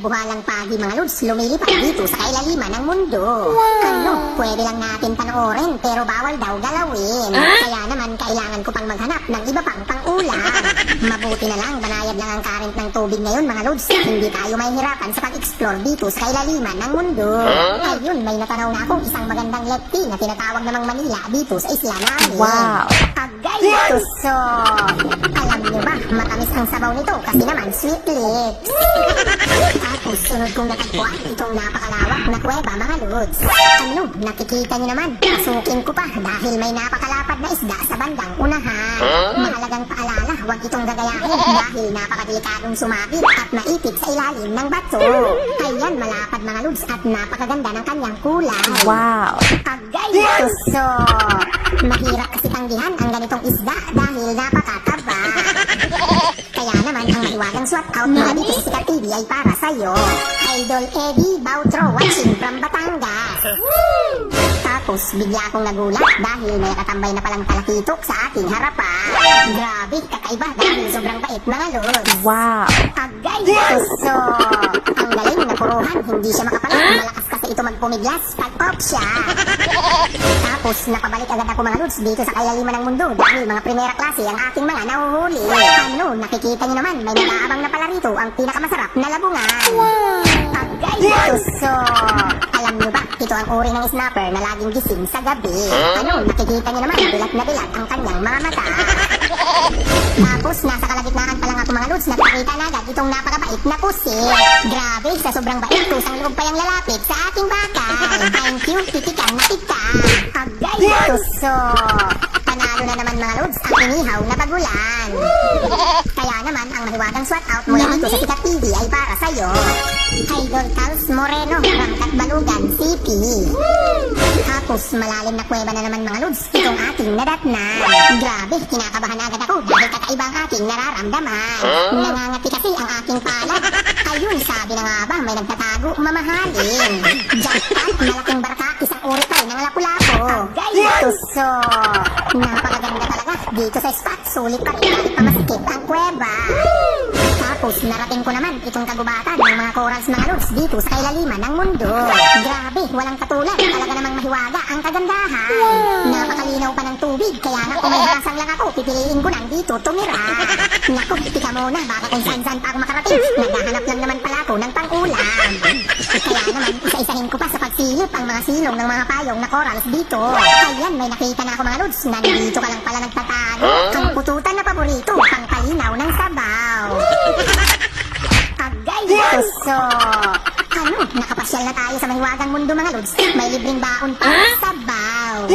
buhalang pagi mga lods, lumilipad dito sa kailaliman ng mundo. Ano, pwede lang natin panoorin pero bawal daw galawin. Kaya naman kailangan ko pang maghanap ng iba pang pang-ulam. Mabuti na lang, banayad lang ang current ng tubig ngayon mga lods. Hindi tayo mahihirapan sa pag-explore dito sa kailaliman ng mundo. Ayun, may natanaw na akong isang magandang lefty na tinatawag namang Manila dito sa isla namin. Wow! Agay tuso! Alam niyo ba, matamis ang sabaw nito kasi naman sweet lips. Tapos sunod kong natagpuan itong napakalawak na kuweba mga lods. Ano, nakikita niyo naman, pasukin ko pa dahil may napakalapad na isda sa bandang unahan. Mahalagang paalala, huwag itong gagayahin dahil napakadelikadong sumabit at maipit sa ilalim ng bato. Ayan, malapad mga lods at napakaganda ng kanyang kulay. Wow! Agay tuso! Mahirap kasi tanggihan ang ganitong isda dahil napakataba. Kaya naman ang mahiwagang swat out na dito sa Sikat TV ay para sa'yo. Idol Eddie Bautro watching from Batangas. Tapos bigla akong nagulat dahil may nakatambay na palang talakitok sa ating harapan. Grabe, kakaiba dahil sobrang bait mga lods. Wow! Agay tuso! Ang galing na puruhan, hindi siya makapalot. Malakas kasi ito magpumiglas pag off siya. Tapos napabalik agad ako mga lods dito sa kailaliman ng mundo dahil mga primera klase ang ating mga nahuhuli. Ano, nakikita niyo naman, may nag-aabang na pala rito ang pinakamasarap na labungan. Agay tuso! Alam niyo ba, ito ang uri ng snapper na laging gising sa gabi. Ano, nakikita niyo naman, bilat na bilat ang kanyang mga mata. Tapos nasa kalagitnaan pa lang ako mga lods, nakikita na agad itong napakabait na pusit. Grabe, sa sobrang bait, kusang loob pa yung lalapit sa ating bakal. Thank you, titikan na kita. Agay tuso! Panalo na naman mga lods ang inihaw na bagulan. Kaya naman ang mahiwagang swat out mula dito sa Sikat TV ay para sa'yo. Idol Carlos Moreno, Rangkat Balugan, CP. Tapos malalim na kuweba na naman mga lods itong ating nadatnan. Grabe, kinakabahan agad ako dahil kakaiba ang aking nararamdaman. Nangangati kasi ang aking palad. Ayun, sabi na nga ba, may nagtatago, mamahalin. Jackpot, malaking barka, isang uri pa rin ng lapu-lapu. Tuso! Napakaganda talaga dito sa spot, sulit pa rin kahit pamasikip ang kuweba. Tapos narating ko naman itong kagubatan ng mga corals mga lods dito sa kailaliman ng mundo. Grabe, walang katulad, talaga namang mahiwaga ang kagandahan. Napakalinaw pa ng tubig, kaya nga kung may hasang lang ako, pipiliin ko nang dito tumira. Naku, tika muna, baka kung saan-saan pa ako makarating, naghahanap lang naman pala ako ng pang-ulam. Kaya naman, isa-isahin ko pa sa pagsilip ang mga silong ng mga payong na corals dito. Ayan, may nakita na ako mga lods, nandito ka lang pala nagtatago. Ang pututan na paborito, pangpalinaw ng sabaw. Agay tuso! Ano, nakapasyal na tayo sa mahiwagang mundo mga lods. May libreng baon pa, sabaw.